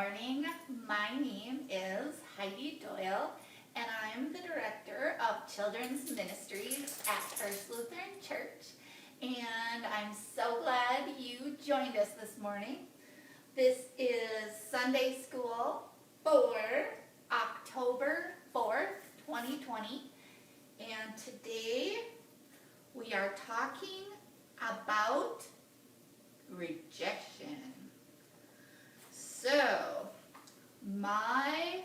morning. My name is Heidi Doyle, and I'm the Director of Children's Ministries at First Lutheran Church. And I'm so glad you joined us this morning. This is Sunday School for October 4th, 2020. And today we are talking about rejection. So, my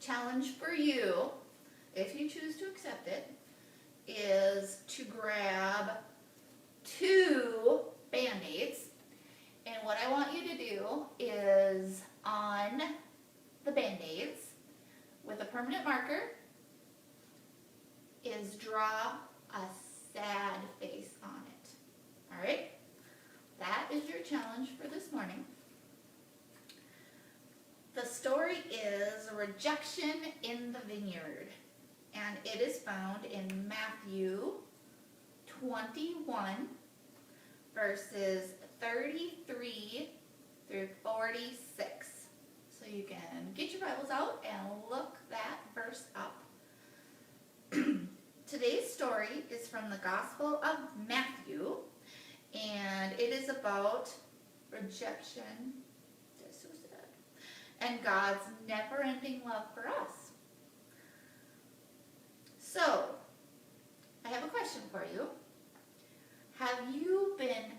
challenge for you, if you choose to accept it, is to grab 2 Band-Aids. And what I want you to do is on the Band-Aids with a permanent marker is draw a sad face on it. All right? That is your challenge for this morning. The story is Rejection in the Vineyard, and it is found in Matthew 21, verses 33 through 46. So you can get your Bibles out and look that verse up. Today's story is from the Gospel of Matthew, and it is about rejection, and God's never-ending love for us. So, I have a question for you. Have you been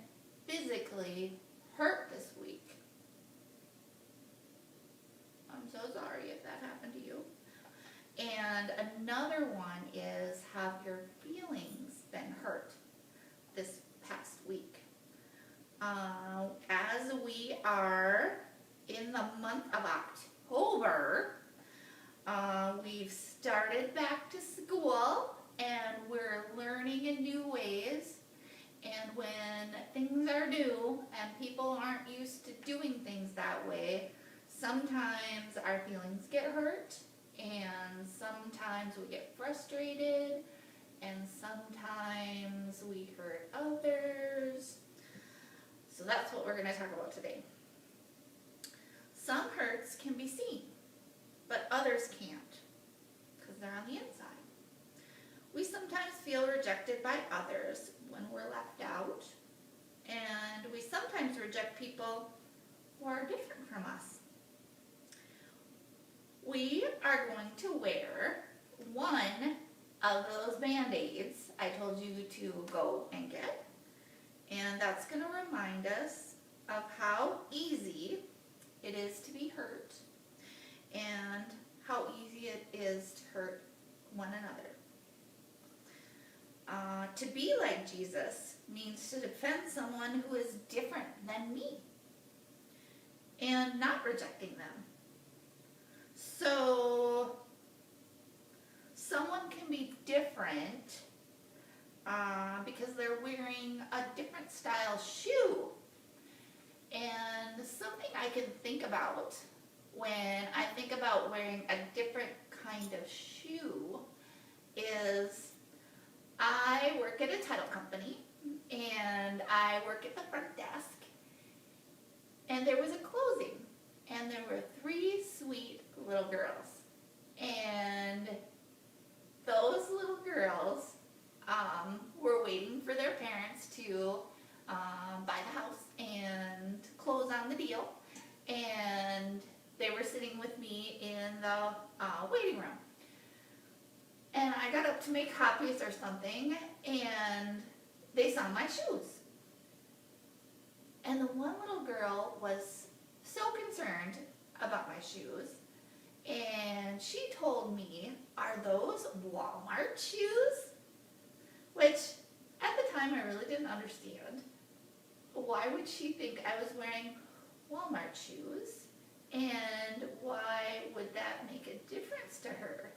physically hurt this week? I'm so sorry if that happened to you. And another one is, have your feelings been hurt this past week? As we are in the month of October, we've started back to school and we're learning in new ways. And when things are new and people aren't used to doing things that way, sometimes our feelings get hurt, and sometimes we get frustrated, and sometimes we hurt others. So that's what we're going to talk about today. Some hurts can be seen, but others can't, because they're on the inside. We sometimes feel rejected by others when we're left out, and we sometimes reject people who are different from us. We are going to wear one of those Band-Aids I told you to go and get, and that's going to remind us of how easy it is to be hurt and how easy it is to hurt one another. To be like Jesus means to defend someone who is different than me and not rejecting them. So, someone can be different because they're wearing a different style shoe. And something I can think about when I think about wearing a different kind of shoe is I work at a title company and I work at the front desk, and there was a closing and there were 3 sweet little girls, and those little girls were waiting for their parents to buy the house and close on the deal, and they were sitting with me in the waiting room. And I got up to make copies or something, and they saw my shoes. And the one little girl was so concerned about my shoes, and she told me, "Are those Walmart shoes?" Which, at the time, I really didn't understand. Why would she think I was wearing Walmart shoes? And why would that make a difference to her?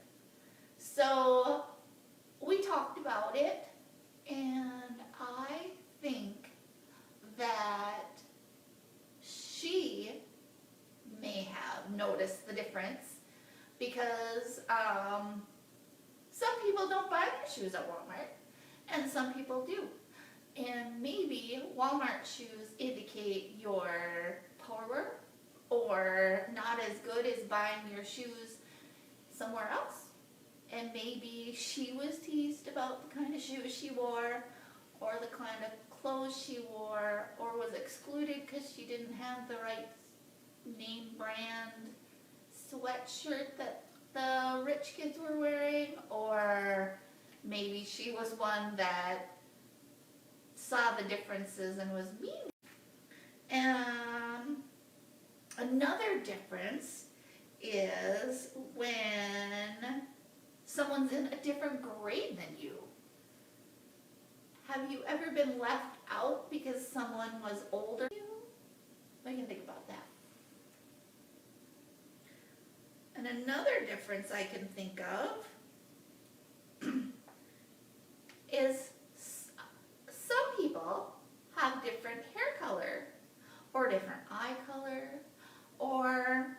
So we talked about it, and I think that she may have noticed the difference because some people don't buy their shoes at Walmart, and some people do. And maybe Walmart shoes indicate you're poorer or not as good as buying your shoes somewhere else. And maybe she was teased about the kind of shoes she wore, or the kind of clothes she wore, or was excluded because she didn't have the right name brand sweatshirt that the rich kids were wearing, or maybe she was one that saw the differences and was mean. And another difference is when someone's in a different grade than you. Have you ever been left out because someone was older than you? What do you think about that? And another difference I can think of is some people have different hair color, or different eye color, or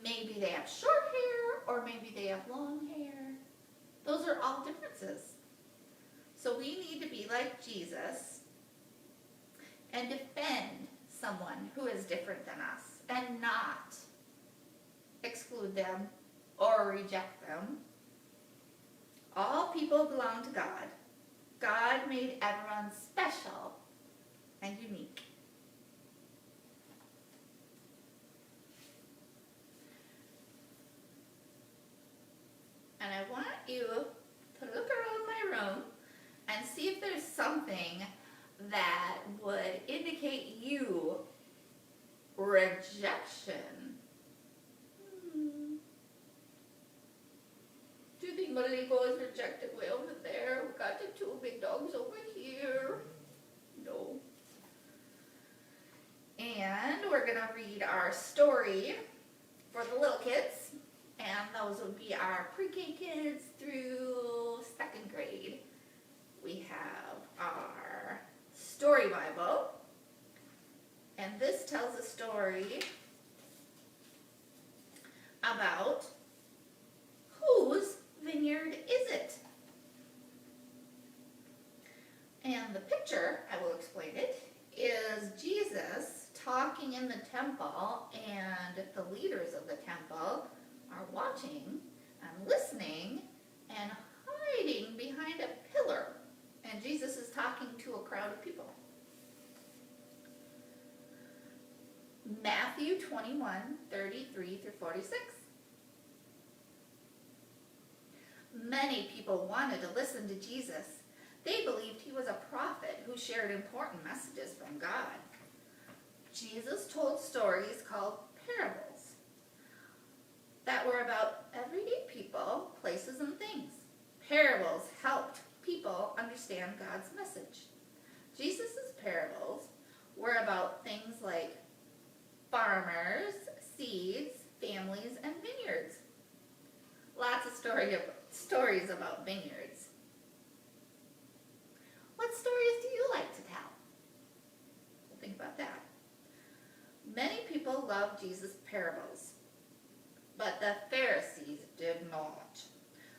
maybe they have short hair, or maybe they have long hair. Those are all differences. So we need to be like Jesus and defend someone who is different than us, and not exclude them or reject them. All people belong to God. God made everyone special and unique. And I want you to look around my room and see if there's something that would indicate you rejection. Do you think my Lego is rejected way over there? We got the two big dogs over here. No. And we're going to read our story for the little kids. And those would be our pre-K kids through 2nd grade. We have our story Bible. And this tells a story about whose vineyard is it? And the picture, I will explain it, is Jesus talking in the temple, and the leaders of the temple are watching and listening and hiding behind a pillar. And Jesus is talking to a crowd of people. Matthew 21:33-46. Many people wanted to listen to Jesus. They believed he was a prophet who shared important messages from God. Jesus told stories called parables that were about everyday people, places, and things. Parables helped people understand God's message. Jesus' parables were about things like farmers, seeds, families, and vineyards. Lots of stories about vineyards. What stories do you like to tell? We'll think about that. Many people love Jesus' parables, but the Pharisees did not.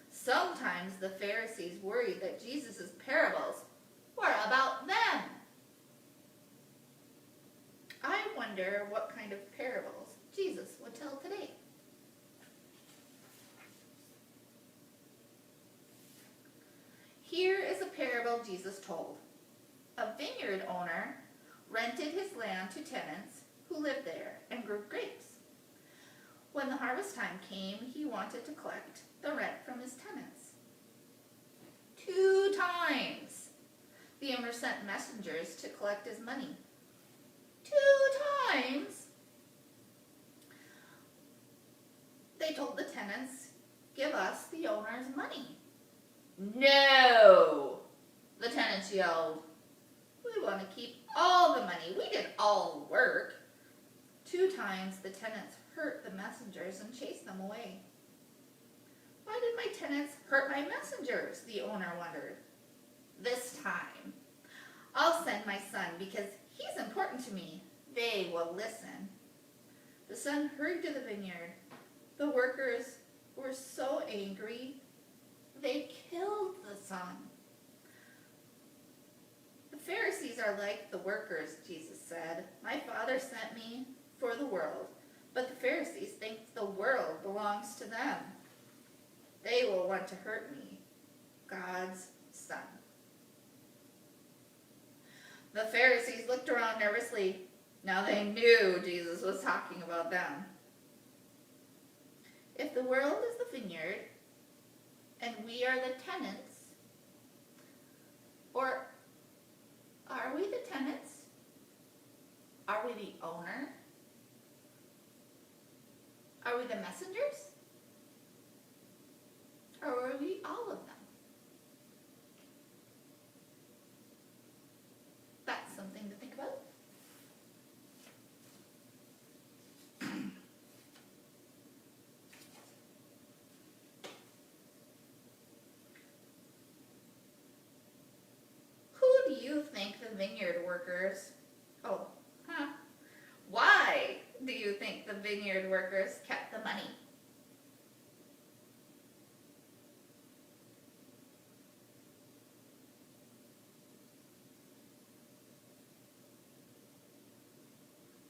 Sometimes the Pharisees worried that Jesus' parables were about them. I wonder what kind of parables Jesus would tell today. Here is a parable Jesus told. A vineyard owner rented his land to tenants who lived there and grew grapes. When the harvest time came, he wanted to collect the rent from his tenants. 2 times the owner sent messengers to collect his money. 2 times they told the tenants, "Give us the owner's money." "No!" the tenants yelled. "We want to keep all the money. We did all the work." 2 times the tenants hurt the messengers and chased them away. "Why did my tenants hurt my messengers?" the owner wondered. "This time, I'll send my son because he's important to me. They will listen." The son hurried to the vineyard. The workers were so angry, they killed the son. The Pharisees are like the workers, Jesus said, "My Father sent me for the world, but the Pharisees think the world belongs to them. They will want to hurt me, God's Son." The Pharisees looked around nervously. Now they knew Jesus was talking about them. If the world is the vineyard, and we are the tenants, or are we the tenants? Are we the owner? Are we the messengers? Or are we all of them? That's something to think about. Who do you think the vineyard workers... Why do you think the vineyard workers kept the money?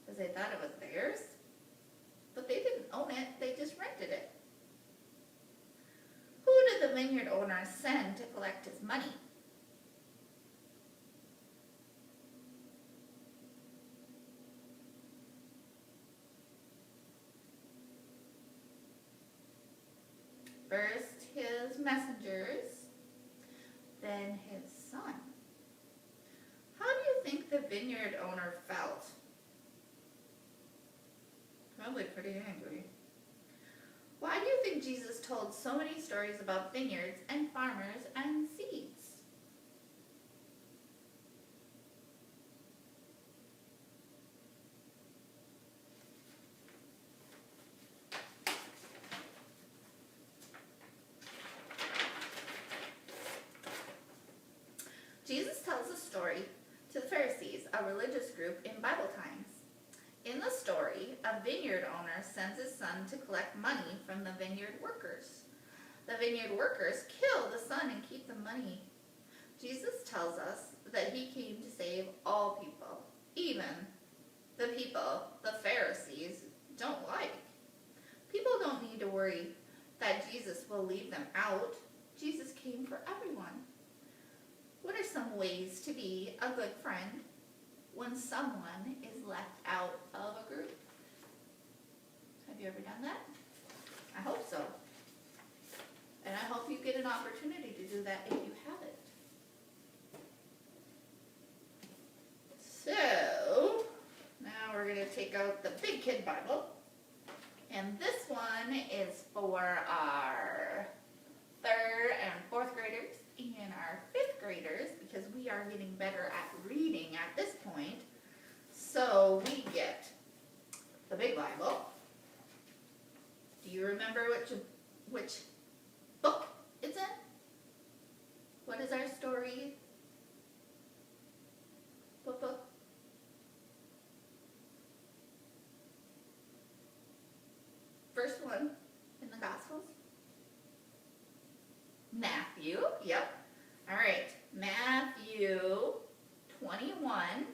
Because they thought it was theirs, but they didn't own it, they just rented it. Who did the vineyard owner send to collect his money? First his messengers, then his son. How do you think the vineyard owner felt? Probably pretty angry. Why do you think Jesus told so many stories about vineyards and farmers and seeds? Jesus tells a story to the Pharisees, a religious group in Bible times. In the story, a vineyard owner sends his son to collect money from the vineyard workers. The vineyard workers kill the son and keep the money. Jesus tells us that he came to save all people, even the people the Pharisees don't like. People don't need to worry that Jesus will leave them out. Jesus came for everyone. What are some ways to be a good friend when someone is left out of a group? Have you ever done that? I hope so. And I hope you get an opportunity to do that if you haven't. So, now we're going to take out the Big Kid Bible. And this one is for our 3rd and 4th graders and our 5th graders, because we are getting better at reading at this point. So we get the Big Bible. Do you remember which book it's in? What is our story? What book? First one in the Gospels? Matthew, yep. All right, Matthew 21,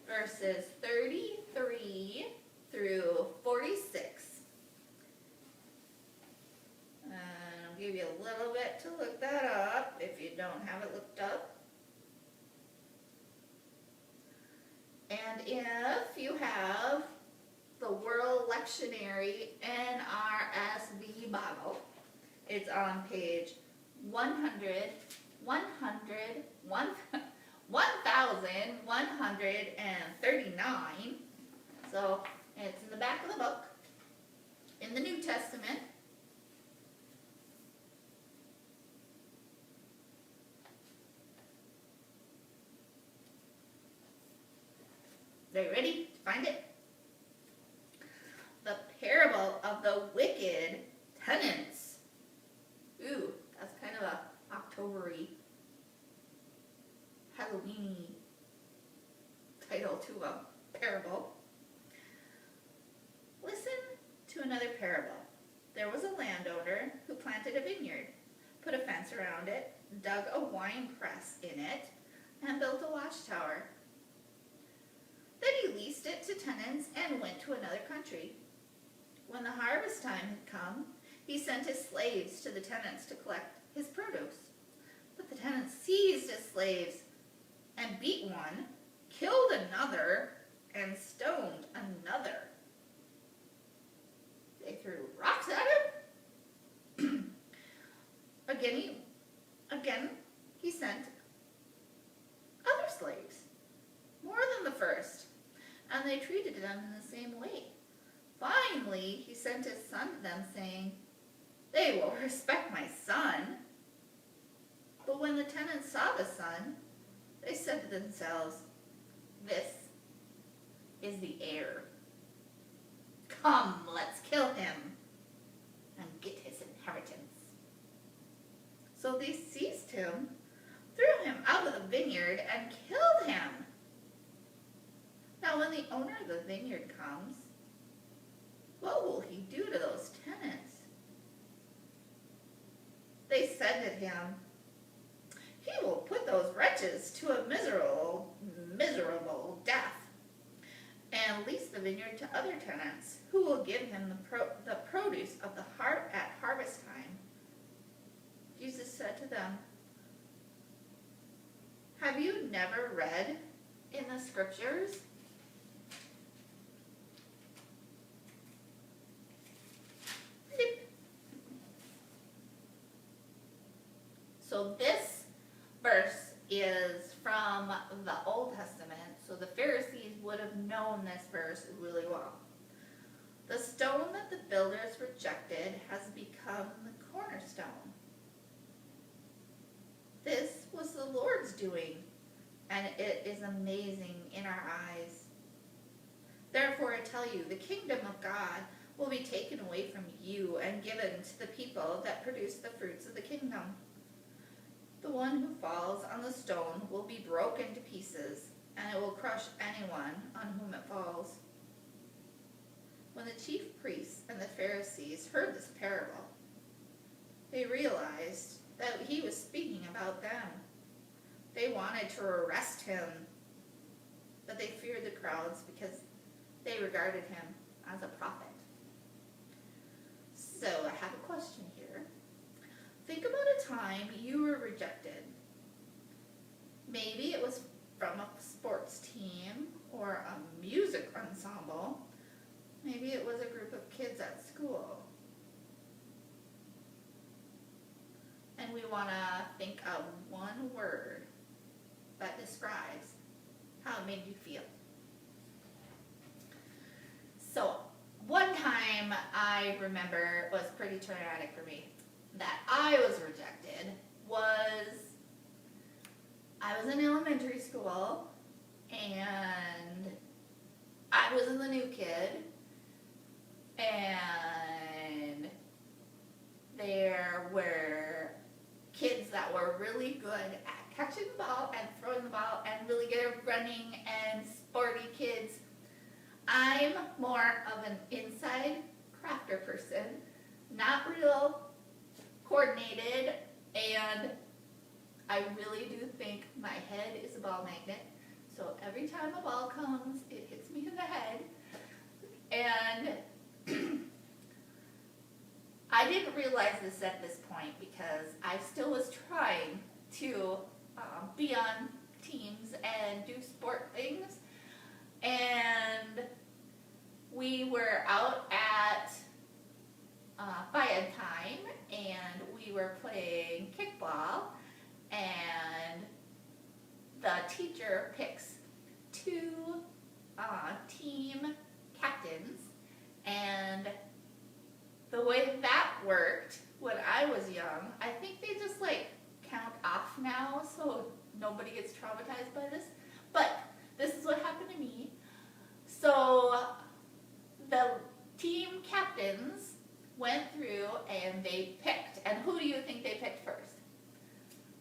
verses 33 through 46. And I'll give you a little bit to look that up if you don't have it looked up. And if you have the World Lectionary NRSV Bible, it's on page 1139. So it's in the back of the book, in the New Testament. Are you ready to find it? The parable of the wicked tenants. Ooh, that's kind of a October-y, Halloween-y title to a parable. Listen to another parable. There was a landowner who planted a vineyard, put a fence around it, dug a wine press in it, and built a watchtower. released it to tenants and went to another country. When the harvest time had come, he sent his slaves to the tenants to collect his produce. But the tenants seized his slaves and beat one, killed another, and stoned another. They threw rocks at him. Again, he sent other slaves, more than the first, and they treated them in the same way. Finally, he sent his son to them, saying, "They will respect my son." But when the tenants saw the son, they said to themselves, "This is the heir. Come, let's kill him and get his inheritance." So they seized him, threw him out of the vineyard, and killed him. Now when the owner of the vineyard comes, what will he do to those tenants? They said to him, "He will put those wretches to a miserable death, and lease the vineyard to other tenants, who will give him the produce of the heart at harvest time." Jesus said to them, "Have you never read in the scriptures? So this verse is from the Old Testament, so the Pharisees would have known this verse really well. The stone that the builders rejected has become the cornerstone. This was the Lord's doing, and it is amazing in our eyes. Therefore I tell you, the kingdom of God will be taken away from you and given to the people that produce the fruits of the kingdom. The one who falls on the stone will be broken to pieces, and it will crush anyone on whom it falls." When the chief priests and the Pharisees heard this parable, they realized that he was speaking about them. They wanted to arrest him, but they feared the crowds because they regarded him as a prophet. So I have a question here. Think about a time you were rejected. Maybe it was from a sports team or a music ensemble. Maybe it was a group of kids at school. And we want to think of one word that describes how it made you feel. So, one time I remember was pretty traumatic for me that I was rejected was I was in elementary school and I was the new kid, and there were kids that were really good at catching the ball and throwing the ball and really good at running and sporty kids. I'm more of an inside crafter person, not real coordinated, and I really do think my head is a ball magnet. So every time a ball comes, it hits me in the head. And I didn't realize this at this point because I still was trying to be on teams and do sport things. And we were out at biad time, and we were playing kickball, and the teacher picks two team captains, and the way that worked when I was young, I think they just count off now so nobody gets traumatized by this, but this is what happened to me. So the team captains went through and they picked, and who do you think they picked first?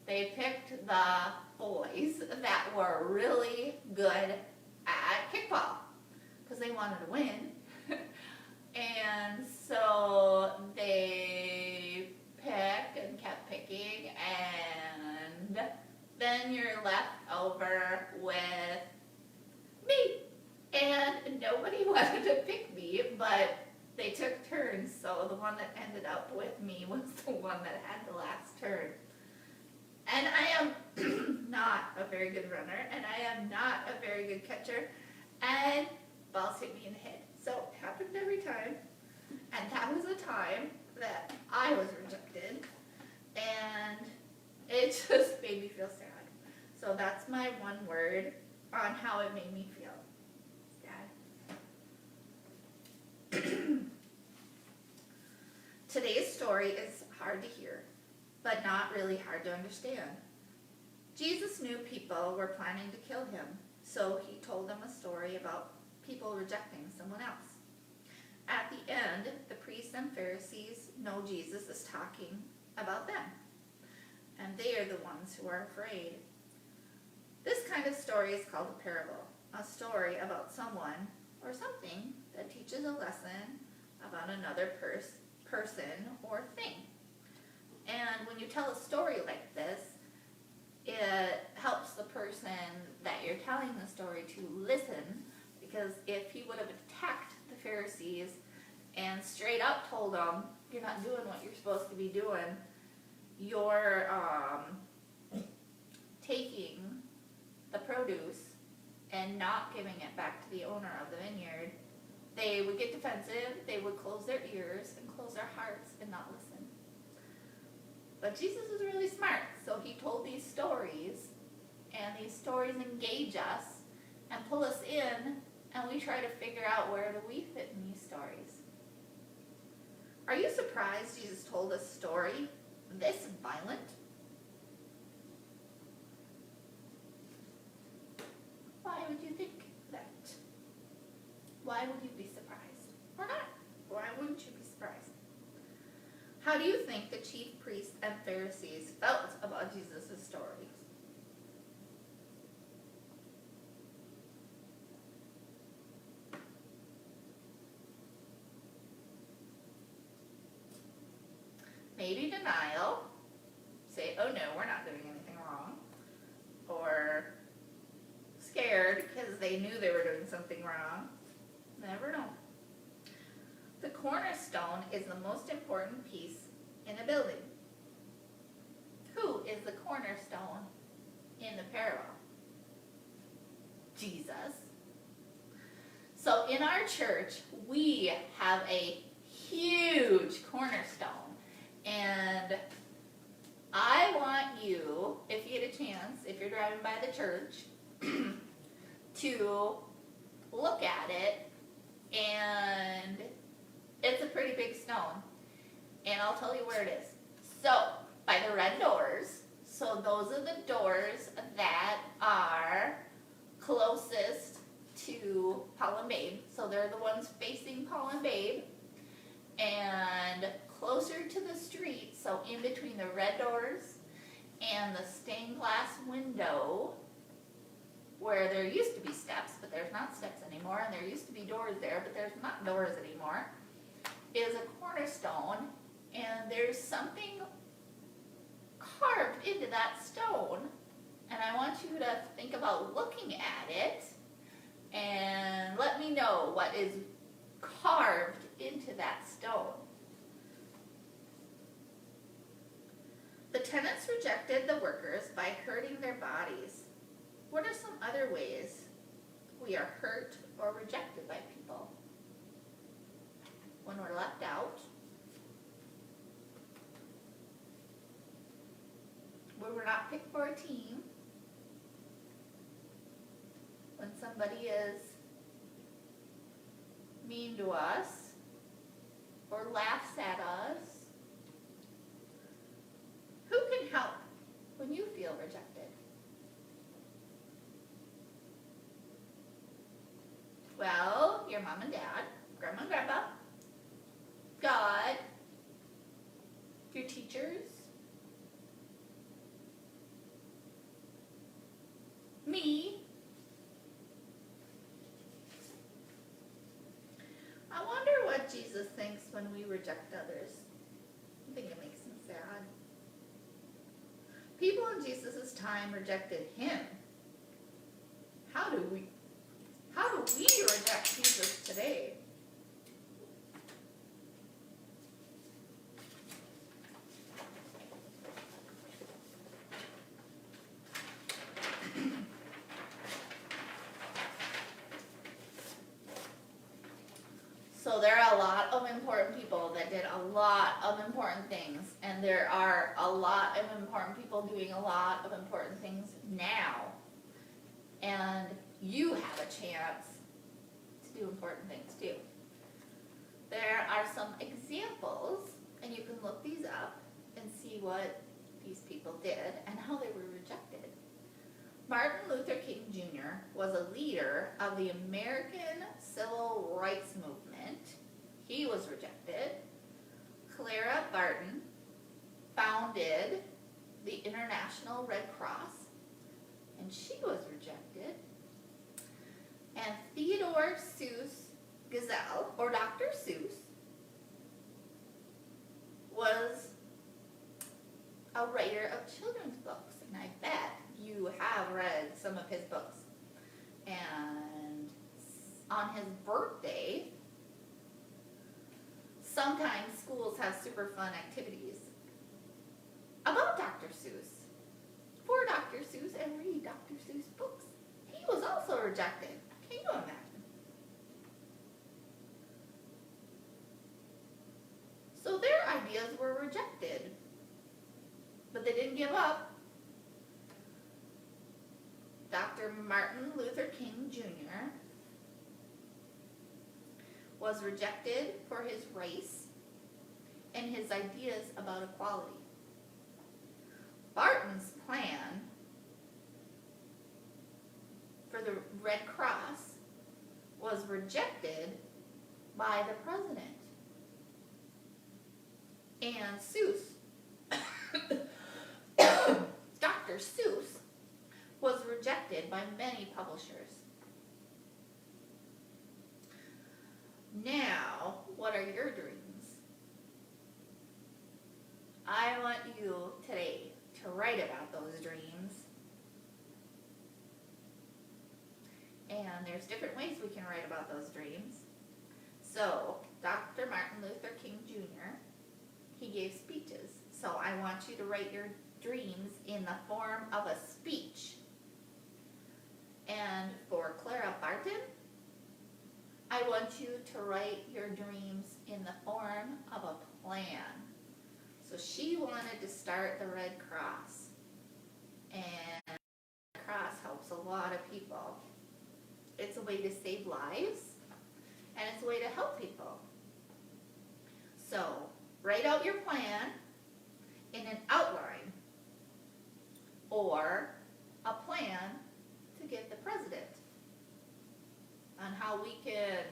They picked the boys that were really good at kickball because they wanted to win. And so they picked and kept picking, and then you're left over with me. the one that ended up with me was the one that had the last turn. And I am not a very good runner, and I am not a very good catcher, and balls hit me in the head. So it happened every time, and that was a time that I was rejected, and it just made me feel sad. So that's my one word on how it made me feel. Sad. Today's story is hard to hear, but not really hard to understand. Jesus knew people were planning to kill him, so he told them a story about people rejecting someone else. At the end, the priests and Pharisees know Jesus is talking about them, and they are the ones who are afraid. This kind of story is called a parable, a story about someone or something that teaches a lesson about another person or thing. And when you tell a story like this, it helps the person that you're telling the story to listen, because if he would have attacked the Pharisees and straight up told them, you're not doing what you're supposed to be doing, you're taking the produce and not giving it back to the owner of the vineyard, they would get defensive, they would close their ears and close their hearts and not listen. But Jesus was really smart, so he told these stories, and these stories engage us and pull us in, and we try to figure out where do we fit in these stories. Are you surprised Jesus told a story this violent? Why would you think that? Why would you be surprised? Or not? Why wouldn't you be surprised? How do you think the chief priests and Pharisees felt about Jesus' stories? Maybe denial. Say, oh no, we're not doing anything wrong. Or scared because they knew they were doing something wrong. Never know. The cornerstone is the most important piece in a building. Who is the cornerstone in the parable? Jesus. So in our church, we have a huge cornerstone. And I want you, if you get a chance, if you're driving by the church, to look at it, and it's a pretty big stone. And I'll tell you where it is. So, by the red doors, so those are the doors that are closest to Paul and Babe. So they're the ones facing Paul and Babe. And closer to the street, so in between the red doors and the stained glass window, where there used to be steps, but there's not steps anymore, and there used to be doors there, but there's not doors anymore, is a cornerstone, and there's something carved into that stone, and I want you to think about looking at it, and let me know what is carved into that stone. The tenants rejected the workers by hurting their bodies. What are some other ways we are hurt or rejected by people? When we're left out, when we're not picked for a team, when somebody is mean to us or laughs at us. Who can help when you feel rejected? Well, your mom and dad, grandma and grandpa, God, your teachers, me. I wonder what Jesus thinks when we reject others. I think it makes him sad. People in Jesus' time rejected him. How do we reject Jesus today? So there are a lot of important people that did a lot of important things, and there are a lot of important people doing a lot of important things now. And you have a chance to do important things too. There are some examples, and you can look these up and see what these people did and how they were rejected. Martin Luther King Jr. was a leader of the American Civil Rights Movement. He was rejected. Clara Barton founded the International Red Cross, and she was rejected. And Theodore Seuss Gazelle, or Dr. Seuss, was a writer of children's books, and I bet you have read some of his books. And on his birthday, sometimes schools have super fun activities about Dr. Seuss, for Dr. Seuss, and read Dr. Seuss books. He was also rejected. Can you imagine? So their ideas were rejected, but they didn't give up. Dr. Martin Luther King Jr. was rejected for his race and his ideas about equality. Barton's plan for the Red Cross was rejected by the president. And Seuss, Dr. Seuss, was rejected by many publishers. Now, what are your dreams? I want you today to write about those dreams. And there's different ways we can write about those dreams. So, Dr. Martin Luther King Jr., he gave speeches. So I want you to write your dreams in the form of a speech. And for Clara Barton, I want you to write your dreams in the form of a plan. So she wanted to start the Red Cross. And the Red Cross helps a lot of people. It's a way to save lives, and it's a way to help people. So, write out your plan in an outline, or a plan to give the president on how we can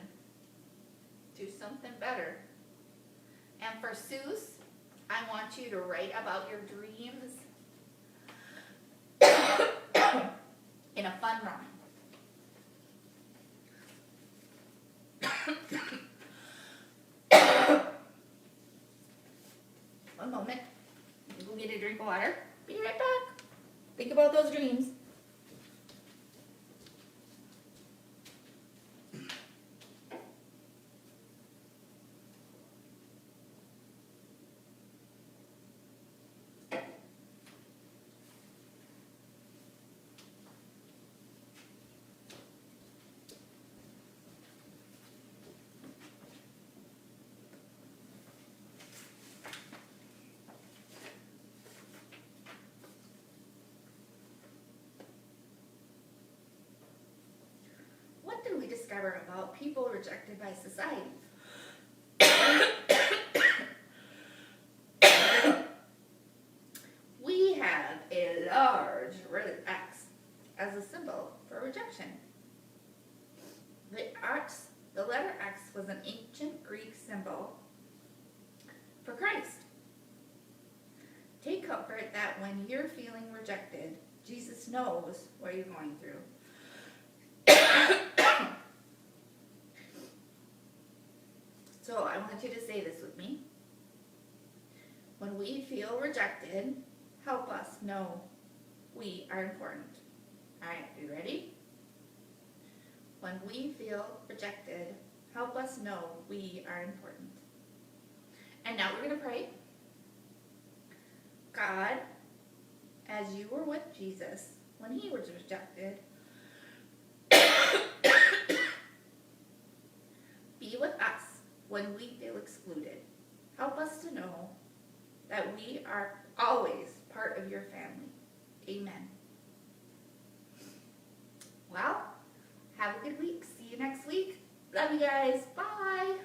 do something better. And for Seuss, I want you to write about your dreams in a fun rhyme. One moment. Go get a drink of water. Be right back. Think about those dreams. What did we discover about people rejected by society? We have a large red X as a symbol for rejection. The letter X was an ancient Greek symbol for Christ. Take comfort that when you're feeling rejected, Jesus knows what you're going through. So I want you to say this with me. When we feel rejected, help us know we are important. All right, are you ready? When we feel rejected, help us know we are important. And now we're going to pray. God, as you were with Jesus when he was rejected, be with us when we feel excluded. Help us to know that we are always part of your family. Amen. Well, have a good week. See you next week. Love you guys. Bye.